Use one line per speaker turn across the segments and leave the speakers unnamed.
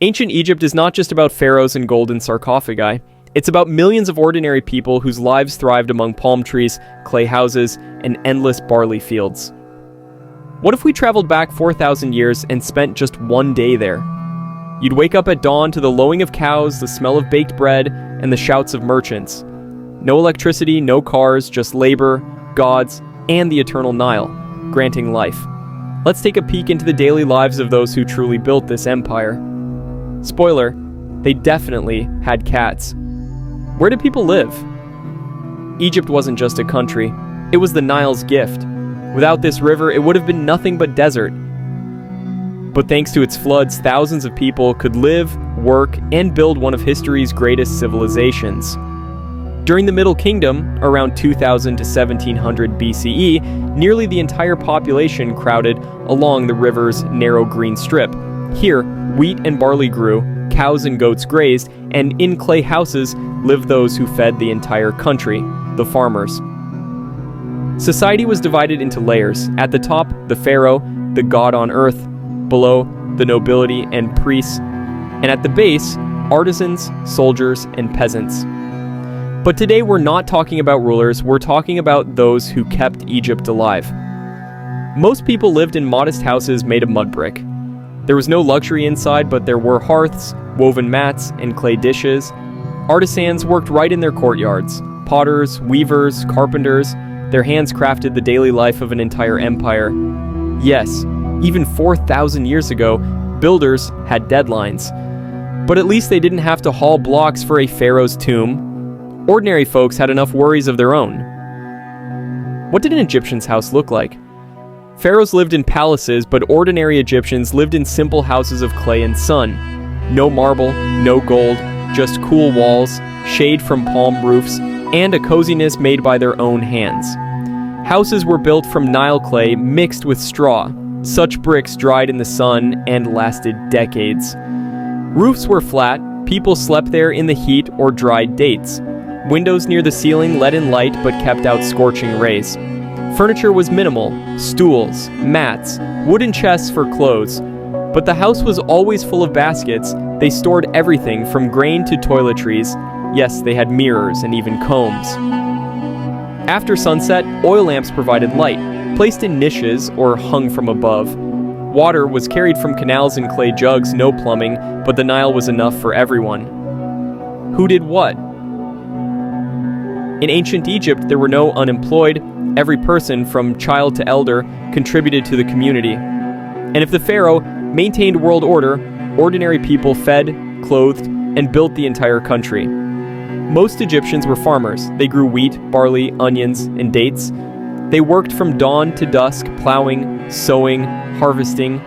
Ancient Egypt is not just about pharaohs and golden sarcophagi. It's about millions of ordinary people whose lives thrived among palm trees, clay houses, and endless barley fields. What if we traveled back 4,000 years and spent just one day there? You'd wake up at dawn to the lowing of cows, the smell of baked bread, and the shouts of merchants. No electricity, no cars, just labor, gods, and the eternal Nile, granting life. Let's take a peek into the daily lives of those who truly built this empire. Spoiler, they definitely had cats. Where did people live? Egypt wasn't just a country, it was the Nile's gift. Without this river, it would have been nothing but desert. But thanks to its floods, thousands of people could live, work, and build one of history's greatest civilizations. During the Middle Kingdom, around 2000 to 1700 BCE, nearly the entire population crowded along the river's narrow green strip. Here, wheat and barley grew, cows and goats grazed, and in clay houses lived those who fed the entire country, the farmers. Society was divided into layers. At the top, the pharaoh, the god on earth. Below, the nobility and priests. And at the base, artisans, soldiers, and peasants. But today we're not talking about rulers, we're talking about those who kept Egypt alive. Most people lived in modest houses made of mud brick. There was no luxury inside, but there were hearths, woven mats, and clay dishes. Artisans worked right in their courtyards. Potters, weavers, carpenters, their hands crafted the daily life of an entire empire. Yes, even 4,000 years ago, builders had deadlines. But at least they didn't have to haul blocks for a pharaoh's tomb. Ordinary folks had enough worries of their own. What did an Egyptian's house look like? Pharaohs lived in palaces, but ordinary Egyptians lived in simple houses of clay and sun. No marble, no gold, just cool walls, shade from palm roofs, and a coziness made by their own hands. Houses were built from Nile clay mixed with straw. Such bricks dried in the sun and lasted decades. Roofs were flat, people slept there in the heat or dried dates. Windows near the ceiling let in light but kept out scorching rays. Furniture was minimal, stools, mats, wooden chests for clothes. But the house was always full of baskets. They stored everything from grain to toiletries. Yes, they had mirrors and even combs. After sunset, oil lamps provided light, placed in niches or hung from above. Water was carried from canals in clay jugs, no plumbing, but the Nile was enough for everyone. Who did what? In ancient Egypt, there were no unemployed. Every person, from child to elder, contributed to the community. And if the pharaoh maintained world order, ordinary people fed, clothed, and built the entire country. Most Egyptians were farmers. They grew wheat, barley, onions, and dates. They worked from dawn to dusk, plowing, sowing, harvesting.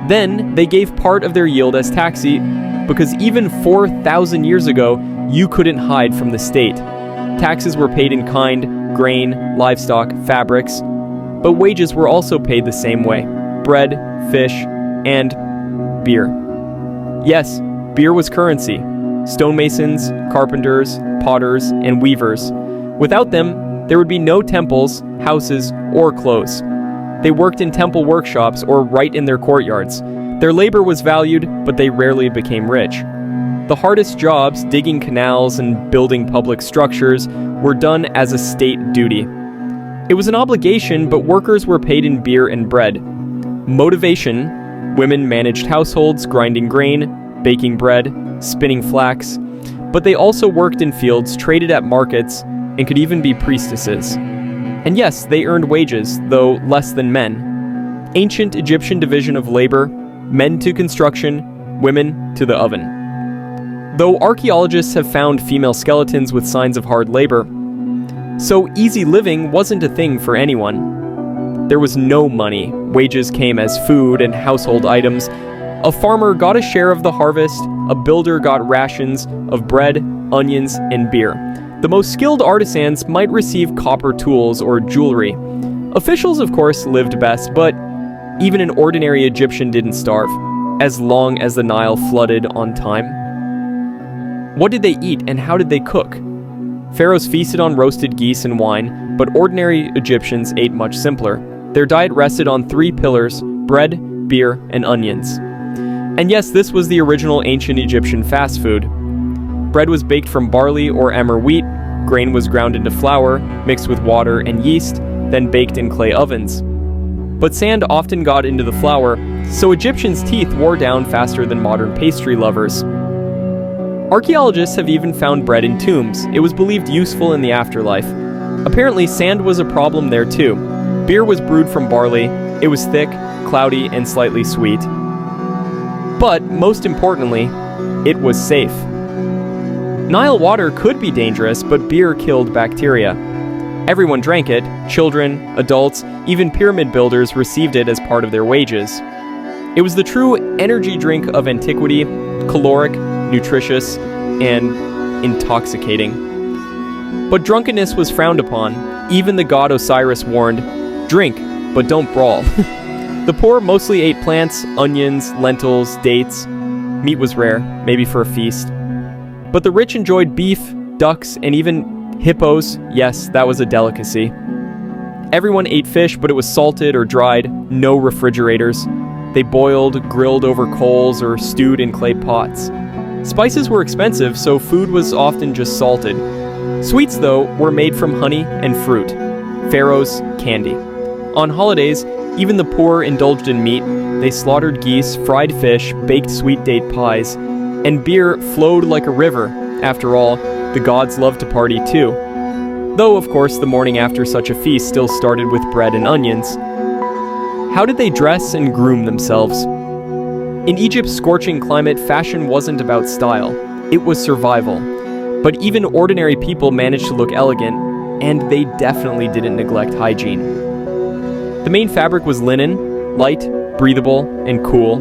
Then they gave part of their yield as taxi, because even 4,000 years ago, you couldn't hide from the state. Taxes were paid in kind, grain, livestock, fabrics, but wages were also paid the same way: bread, fish, and beer. Yes, beer was currency. Stonemasons, carpenters, potters, and weavers. Without them, there would be no temples, houses, or clothes. They worked in temple workshops or right in their courtyards. Their labor was valued, but they rarely became rich. The hardest jobs, digging canals and building public structures, were done as a state duty. It was an obligation, but workers were paid in beer and bread. Motivation: women managed households, grinding grain, baking bread, spinning flax, but they also worked in fields, traded at markets, and could even be priestesses. And yes, they earned wages, though less than men. Ancient Egyptian division of labor: men to construction, women to the oven. Though archaeologists have found female skeletons with signs of hard labor, so easy living wasn't a thing for anyone. There was no money. Wages came as food and household items. A farmer got a share of the harvest, a builder got rations of bread, onions, and beer. The most skilled artisans might receive copper tools or jewelry. Officials, of course, lived best, but even an ordinary Egyptian didn't starve, as long as the Nile flooded on time. What did they eat and how did they cook? Pharaohs feasted on roasted geese and wine, but ordinary Egyptians ate much simpler. Their diet rested on 3 pillars: bread, beer, and onions. And yes, this was the original ancient Egyptian fast food. Bread was baked from barley or emmer wheat, grain was ground into flour, mixed with water and yeast, then baked in clay ovens. But sand often got into the flour, so Egyptians' teeth wore down faster than modern pastry lovers. Archaeologists have even found bread in tombs. It was believed useful in the afterlife. Apparently, sand was a problem there too. Beer was brewed from barley. It was thick, cloudy, and slightly sweet. But, most importantly, it was safe. Nile water could be dangerous, but beer killed bacteria. Everyone drank it. Children, adults, even pyramid builders received it as part of their wages. It was the true energy drink of antiquity, caloric, nutritious, and intoxicating. But drunkenness was frowned upon. Even the god Osiris warned, "Drink, but don't brawl." The poor mostly ate plants, onions, lentils, dates. Meat was rare, maybe for a feast. But the rich enjoyed beef, ducks, and even hippos. Yes, that was a delicacy. Everyone ate fish, but it was salted or dried, no refrigerators. They boiled, grilled over coals, or stewed in clay pots. Spices were expensive, so food was often just salted. Sweets, though, were made from honey and fruit. Pharaoh's candy. On holidays, even the poor indulged in meat. They slaughtered geese, fried fish, baked sweet date pies, and beer flowed like a river. After all, the gods loved to party too. Though, of course, the morning after such a feast still started with bread and onions. How did they dress and groom themselves? In Egypt's scorching climate, fashion wasn't about style. It was survival. But even ordinary people managed to look elegant, and they definitely didn't neglect hygiene. The main fabric was linen, light, breathable, and cool.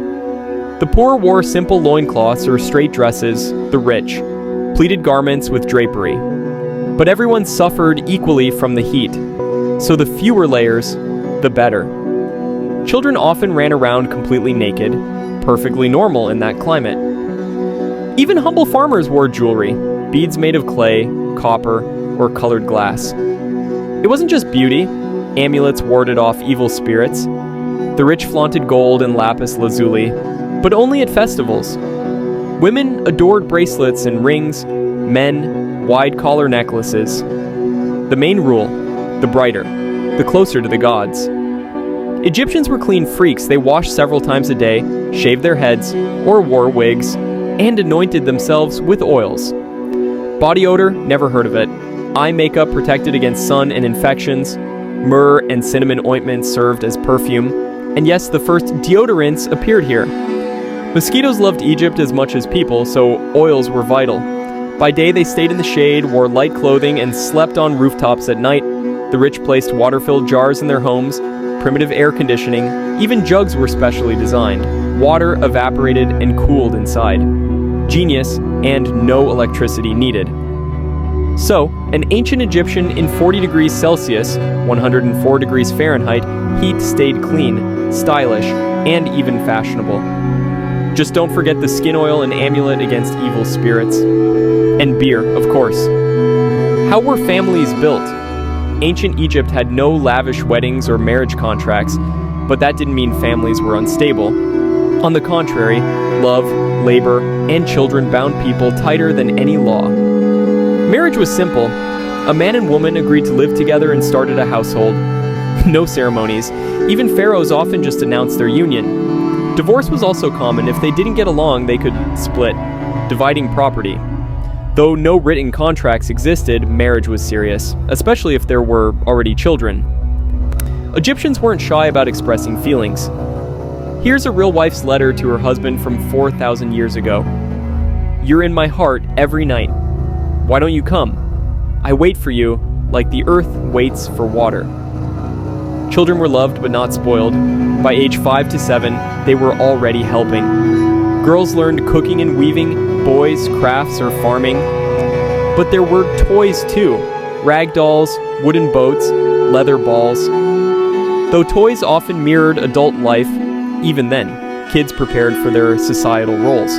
The poor wore simple loincloths or straight dresses, the rich, pleated garments with drapery. But everyone suffered equally from the heat, so the fewer layers, the better. Children often ran around completely naked, perfectly normal in that climate. Even humble farmers wore jewelry, beads made of clay, copper, or colored glass. It wasn't just beauty. Amulets warded off evil spirits. The rich flaunted gold and lapis lazuli, but only at festivals. Women adored bracelets and rings, men, wide collar necklaces. The main rule, the brighter, the closer to the gods. Egyptians were clean freaks. They washed several times a day, shaved their heads, or wore wigs, and anointed themselves with oils. Body odor, never heard of it. Eye makeup protected against sun and infections. Myrrh and cinnamon ointments served as perfume. And yes, the first deodorants appeared here. Mosquitoes loved Egypt as much as people, so oils were vital. By day, they stayed in the shade, wore light clothing, and slept on rooftops at night. The rich placed water-filled jars in their homes, primitive air conditioning, even jugs were specially designed. Water evaporated and cooled inside. Genius, and no electricity needed. So, an ancient Egyptian in 40 degrees Celsius, 104 degrees Fahrenheit, heat stayed clean, stylish, and even fashionable. Just don't forget the skin oil and amulet against evil spirits. And beer, of course. How were families built? Ancient Egypt had no lavish weddings or marriage contracts, but that didn't mean families were unstable. On the contrary, love, labor, and children bound people tighter than any law. Marriage was simple. A man and woman agreed to live together and started a household. No ceremonies. Even pharaohs often just announced their union. Divorce was also common. If they didn't get along, they could split, dividing property. Though no written contracts existed, marriage was serious, especially if there were already children. Egyptians weren't shy about expressing feelings. Here's a real wife's letter to her husband from 4,000 years ago. "You're in my heart every night. Why don't you come? I wait for you like the earth waits for water." Children were loved but not spoiled. By age 5 to 7, they were already helping. Girls learned cooking and weaving, boys crafts or farming. But there were toys too. Rag dolls, wooden boats, leather balls. Though toys often mirrored adult life, even then, kids prepared for their societal roles.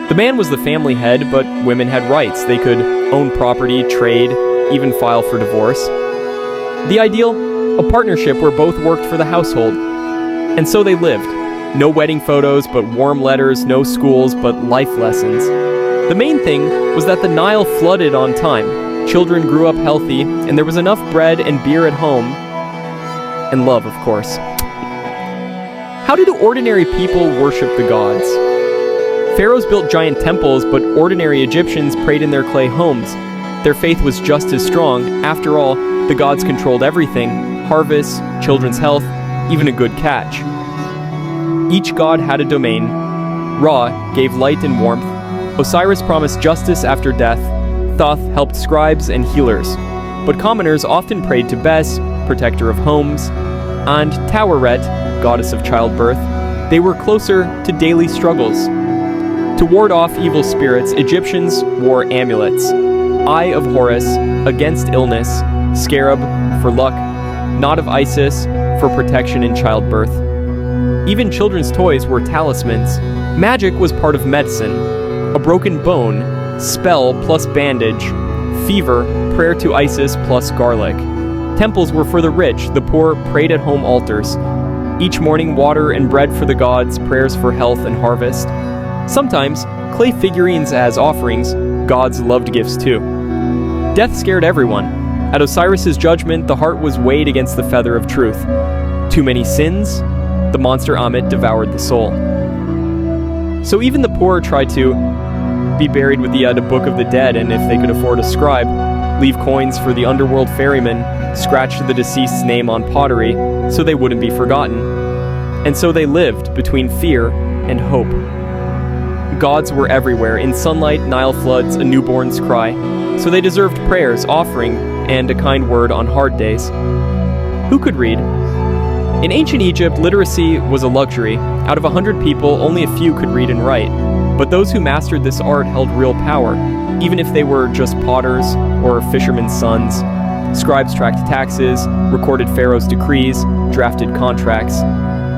The man was the family head, but women had rights. They could own property, trade, even file for divorce. The ideal? A partnership where both worked for the household. And so they lived. No wedding photos, but warm letters, no schools, but life lessons. The main thing was that the Nile flooded on time. Children grew up healthy, and there was enough bread and beer at home. And love, of course. How did ordinary people worship the gods? Pharaohs built giant temples, but ordinary Egyptians prayed in their clay homes. Their faith was just as strong. After all, the gods controlled everything: harvests, children's health, even a good catch. Each god had a domain. Ra gave light and warmth. Osiris promised justice after death. Thoth helped scribes and healers. But commoners often prayed to Bes, protector of homes, and Taweret, goddess of childbirth. They were closer to daily struggles. To ward off evil spirits, Egyptians wore amulets. Eye of Horus, against illness. Scarab, for luck. Knot of Isis, for protection in childbirth. Even children's toys were talismans. Magic was part of medicine. A broken bone, spell plus bandage. Fever, prayer to Isis plus garlic. Temples were for the rich, the poor prayed at home altars. Each morning, water and bread for the gods, prayers for health and harvest. Sometimes, clay figurines as offerings, gods loved gifts too. Death scared everyone. At Osiris's judgment, the heart was weighed against the feather of truth. Too many sins? The monster Ammit devoured the soul. So even the poor tried to be buried with the Book of the Dead, and if they could afford a scribe, leave coins for the underworld ferryman, scratch the deceased's name on pottery so they wouldn't be forgotten. And so they lived between fear and hope. Gods were everywhere, in sunlight, Nile floods, a newborn's cry, so they deserved prayers, offering, and a kind word on hard days. Who could read? In ancient Egypt, literacy was a luxury. Out of 100 people, only a few could read and write. But those who mastered this art held real power, even if they were just potters or fishermen's sons. Scribes tracked taxes, recorded pharaoh's decrees, drafted contracts.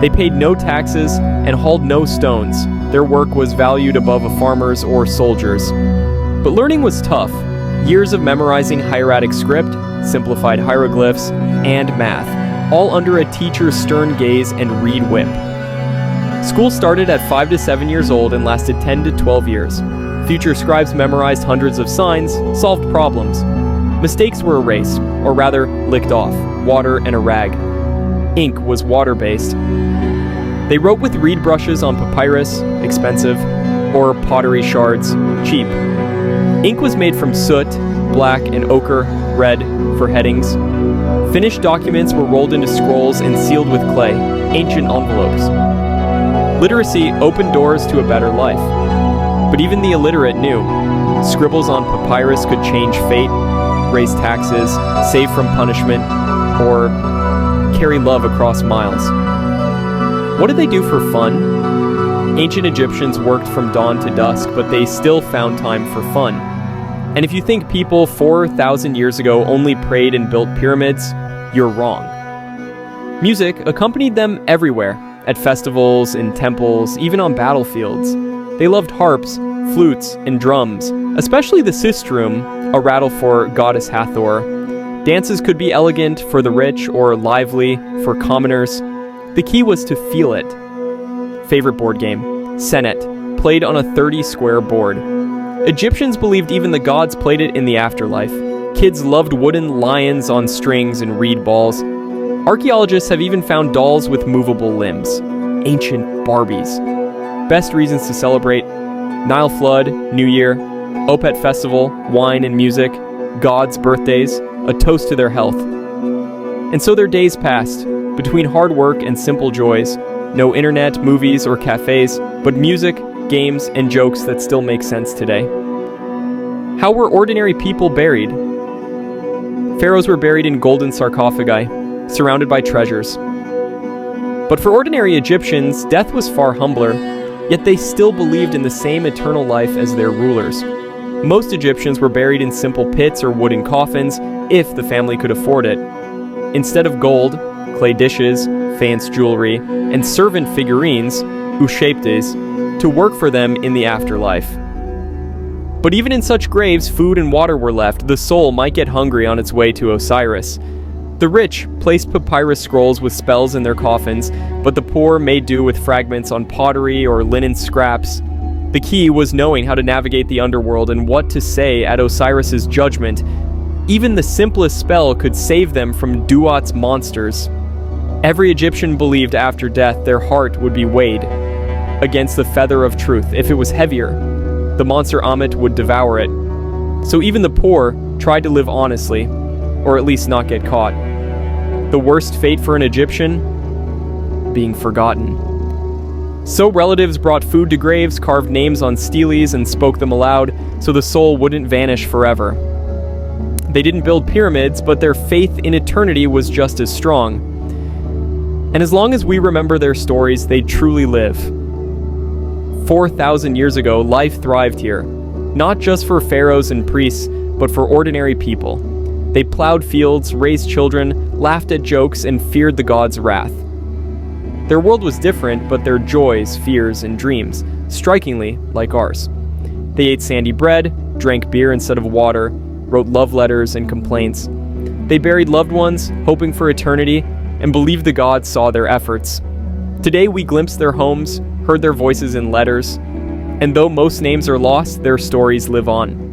They paid no taxes and hauled no stones. Their work was valued above a farmer's or soldier's. But learning was tough. Years of memorizing hieratic script, simplified hieroglyphs, and math, all under a teacher's stern gaze and reed whip. School started at 5 to 7 years old and lasted 10 to 12 years. Future scribes memorized hundreds of signs, solved problems. Mistakes were erased, or rather, licked off, water and a rag. Ink was water-based. They wrote with reed brushes on papyrus, expensive, or pottery shards, cheap. Ink was made from soot, black and ochre, red, for headings. Finished documents were rolled into scrolls and sealed with clay, ancient envelopes. Literacy opened doors to a better life. But even the illiterate knew. Scribbles on papyrus could change fate, raise taxes, save from punishment, or carry love across miles. What did they do for fun? Ancient Egyptians worked from dawn to dusk, but they still found time for fun. And if you think people 4,000 years ago only prayed and built pyramids, you're wrong. Music accompanied them everywhere, at festivals, in temples, even on battlefields. They loved harps, flutes, and drums, especially the sistrum, a rattle for goddess Hathor. Dances could be elegant for the rich or lively for commoners. The key was to feel it. Favorite board game, Senet, played on a 30-square board. Egyptians believed even the gods played it in the afterlife. Kids loved wooden lions on strings and reed balls. Archaeologists have even found dolls with movable limbs. Ancient Barbies. Best reasons to celebrate: Nile flood, New Year, Opet festival, wine and music, gods' birthdays, a toast to their health. And so their days passed, between hard work and simple joys. No internet, movies, or cafes, but music, games, and jokes that still make sense today. How were ordinary people buried? Pharaohs were buried in golden sarcophagi, surrounded by treasures. But for ordinary Egyptians, death was far humbler, yet they still believed in the same eternal life as their rulers. Most Egyptians were buried in simple pits or wooden coffins, if the family could afford it. Instead of gold, clay dishes, fancy jewelry, and servant figurines, ushaptes, to work for them in the afterlife. But even in such graves, food and water were left. The soul might get hungry on its way to Osiris. The rich placed papyrus scrolls with spells in their coffins, but the poor made do with fragments on pottery or linen scraps. The key was knowing how to navigate the underworld and what to say at Osiris's judgment. Even the simplest spell could save them from Duat's monsters. Every Egyptian believed after death their heart would be weighed against the feather of truth. If it was heavier, the monster Ammit would devour it. So even the poor tried to live honestly, or at least not get caught. The worst fate for an Egyptian? Being forgotten. So relatives brought food to graves, carved names on steles, and spoke them aloud, so the soul wouldn't vanish forever. They didn't build pyramids, but their faith in eternity was just as strong. And as long as we remember their stories, they truly live. 4,000 years ago, life thrived here, not just for pharaohs and priests, but for ordinary people. They plowed fields, raised children, laughed at jokes, and feared the gods' wrath. Their world was different, but their joys, fears, and dreams, strikingly like ours. They ate sandy bread, drank beer instead of water, wrote love letters and complaints. They buried loved ones, hoping for eternity, and believed the gods saw their efforts. Today we glimpsed their homes, heard their voices in letters, and though most names are lost, their stories live on.